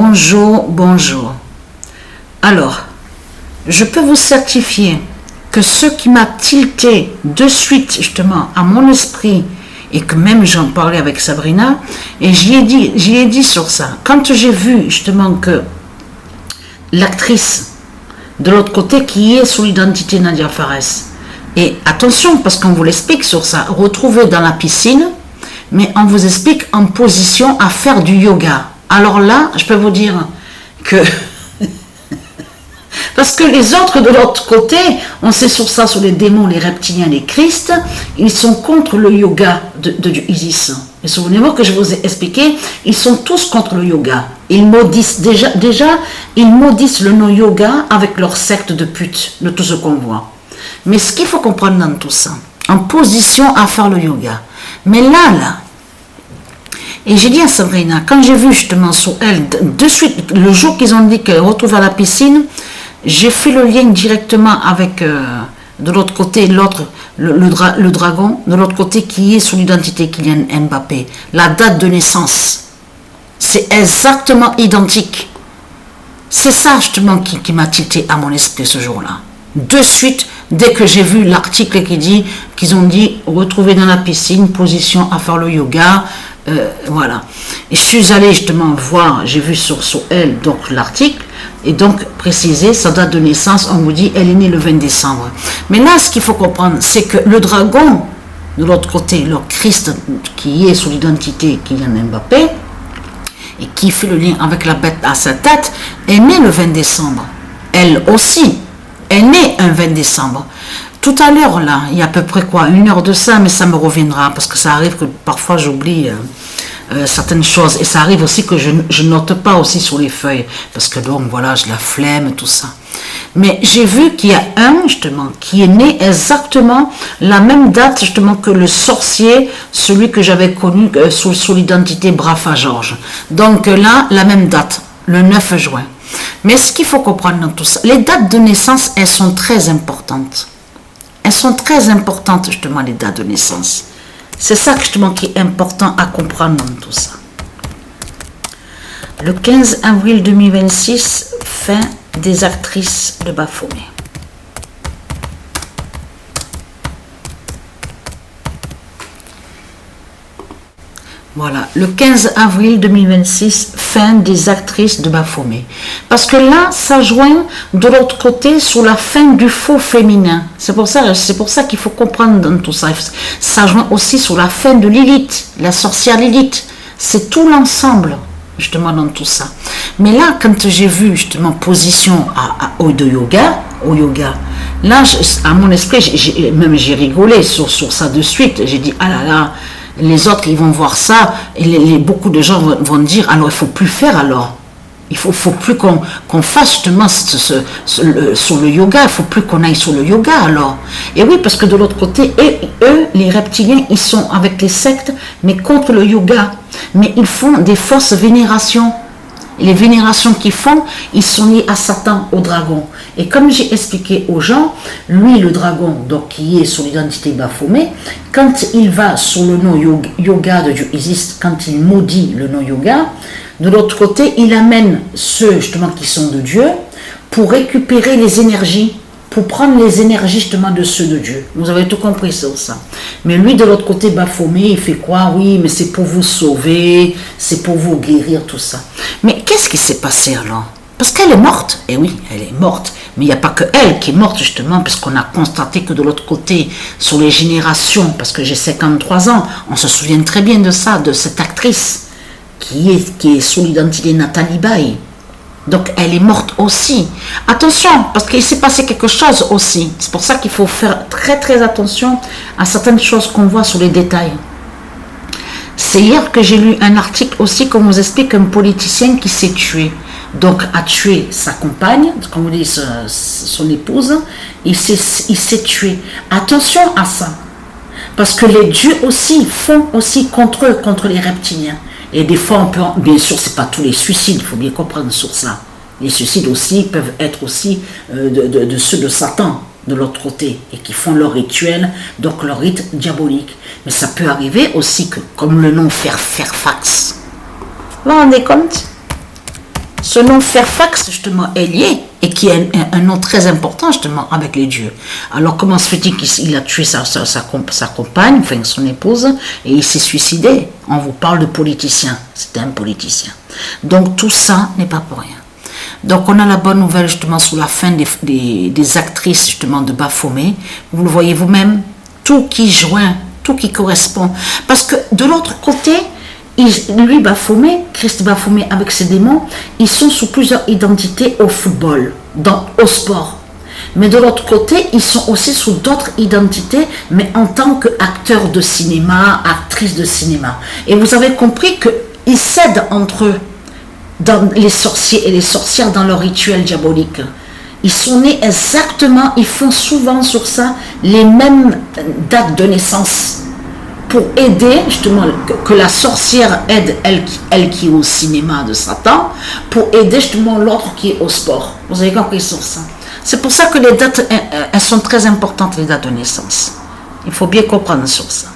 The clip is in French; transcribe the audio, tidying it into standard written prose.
Bonjour, bonjour. Alors, je peux vous certifier que ce qui m'a tilté de suite justement à mon esprit, et que même j'en parlais avec Sabrina, et j'y ai dit sur ça. Quand j'ai vu justement que l'actrice de l'autre côté qui est sous l'identité Nadia Fares, et attention parce qu'on vous l'explique sur ça, retrouvée dans la piscine, mais on vous explique en position à faire du yoga. Alors là, je peux vous dire que parce que les autres de l'autre côté, on sait sur ça, sur les démons, les reptiliens, les Christ, ils sont contre le yoga de Isis. Et souvenez-vous que je vous ai expliqué, ils sont tous contre le yoga. Ils maudissent déjà ils maudissent le no-yoga avec leur secte de putes, de tout ce qu'on voit. Mais ce qu'il faut comprendre dans tout ça, en position à faire le yoga. Mais là, et j'ai dit à Sabrina, quand j'ai vu justement sur elle, de suite, le jour qu'ils ont dit qu'elle retrouve à la piscine, j'ai fait le lien directement avec, de l'autre côté, le dragon, de l'autre côté qui est sous l'identité Kylian Mbappé. La date de naissance, c'est exactement identique. C'est ça justement qui m'a tilté à mon esprit ce jour-là. De suite, dès que j'ai vu l'article qu'ils ont dit retrouver dans la piscine, position à faire le yoga, voilà. Et je suis allée justement voir, j'ai vu sur elle donc l'article, et donc préciser sa date de naissance, on vous dit elle est née le 20 décembre. Mais là, ce qu'il faut comprendre, c'est que le dragon, de l'autre côté, le Christ qui est sous l'identité Kylian Mbappé, et qui fait le lien avec la bête à sa tête, est née le 20 décembre. Elle aussi est née un 20 décembre. Tout à l'heure, là, il y a à peu près quoi, 1 heure de ça, mais ça me reviendra, parce que ça arrive que parfois j'oublie certaines choses, et ça arrive aussi que je note pas aussi sur les feuilles, parce que donc, voilà, j'ai la flemme, tout ça. Mais j'ai vu qu'il y a un, justement, qui est né exactement la même date, justement, que le sorcier, celui que j'avais connu sous l'identité Brafa Georges. Donc là, la même date, le 9 juin. Mais ce qu'il faut comprendre dans tout ça, les dates de naissance, elles sont très importantes. Elles sont très importantes, justement, les dates de naissance. C'est ça, justement, qui est important à comprendre dans tout ça. Le 15 avril 2026, fin des actrices de Baphomet. Voilà, le 15 avril 2026, fin des actrices de Baphomet. Parce que là, ça joint de l'autre côté sur la fin du faux féminin. C'est pour ça qu'il faut comprendre dans tout ça. Ça joint aussi sur la fin de Lilith, la sorcière Lilith. C'est tout l'ensemble, justement, dans tout ça. Mais là, quand j'ai vu, justement, position au yoga, là, à mon esprit, j'ai rigolé sur ça de suite. J'ai dit, ah là là, les autres, ils vont voir ça, et beaucoup de gens vont dire, alors il ne faut plus faire alors. Il ne faut plus qu'on fasse justement sur le yoga, il ne faut plus qu'on aille sur le yoga alors. Et oui, parce que de l'autre côté, eux, les reptiliens, ils sont avec les sectes, mais contre le yoga. Mais ils font des fausses vénérations. Et les vénérations qu'ils font, ils sont liés à Satan, au dragon. Et comme j'ai expliqué aux gens, lui, le dragon, donc qui est sur l'identité Baphomet, quand il va sur le nom yoga de Dieu Isis, quand il maudit le nom yoga, de l'autre côté, il amène ceux justement qui sont de Dieu pour récupérer les énergies, pour prendre les énergies justement de ceux de Dieu. Vous avez tout compris sur ça. Mais lui, de l'autre côté, Baphomet, il fait quoi? Oui, mais c'est pour vous sauver, c'est pour vous guérir, tout ça. Mais qu'est-ce qui s'est passé alors? Parce qu'elle est morte. Eh oui, elle est morte. Mais il n'y a pas que elle qui est morte, justement, parce qu'on a constaté que de l'autre côté, sur les générations, parce que j'ai 53 ans, on se souvient très bien de ça, de cette actrice qui est sous l'identité Nathalie Baye. Donc elle est morte aussi. Attention, parce qu'il s'est passé quelque chose aussi. C'est pour ça qu'il faut faire très très attention à certaines choses qu'on voit sur les détails. C'est hier que j'ai lu un article aussi qu'on vous explique un politicien qui s'est tué. Donc a tué sa compagne, comme on dit son épouse, il s'est tué. Attention à ça. Parce que les dieux aussi font aussi contre eux, contre les reptiliens. Et des fois, on peut, bien sûr, c'est pas tous les suicides, il faut bien comprendre sur ça. Les suicides aussi peuvent être aussi de ceux de Satan, de l'autre côté, et qui font leur rituel, donc leur rite diabolique. Mais ça peut arriver aussi que, comme le nom Fairfax, vous vous rendez compte? ce nom Fairfax, justement, est lié et qui est un nom très important, justement, avec les dieux. Alors, comment se fait-il qu'il a tué sa compagne, enfin son épouse, et il s'est suicidé? On vous parle de politicien. C'était un politicien. Donc, tout ça n'est pas pour rien. Donc, on a la bonne nouvelle, justement, sur la fin des actrices, justement, de Baphomet. Vous le voyez vous-même, tout qui joint, tout qui correspond. Parce que, de l'autre côté, lui, Baphomet, Christ Baphomet avec ses démons, ils sont sous plusieurs identités au football, au sport. Mais de l'autre côté, ils sont aussi sous d'autres identités, mais en tant qu'acteurs de cinéma, actrices de cinéma. Et vous avez compris qu'ils s'aident entre eux, dans les sorciers et les sorcières, dans leur rituel diabolique. Ils sont nés exactement, ils font souvent sur ça les mêmes dates de naissance, pour aider, justement, que la sorcière aide elle qui est au cinéma de Satan, pour aider justement l'autre qui est au sport. Vous avez compris sur ça. C'est pour ça que les dates, elles sont très importantes, les dates de naissance. Il faut bien comprendre sur ça.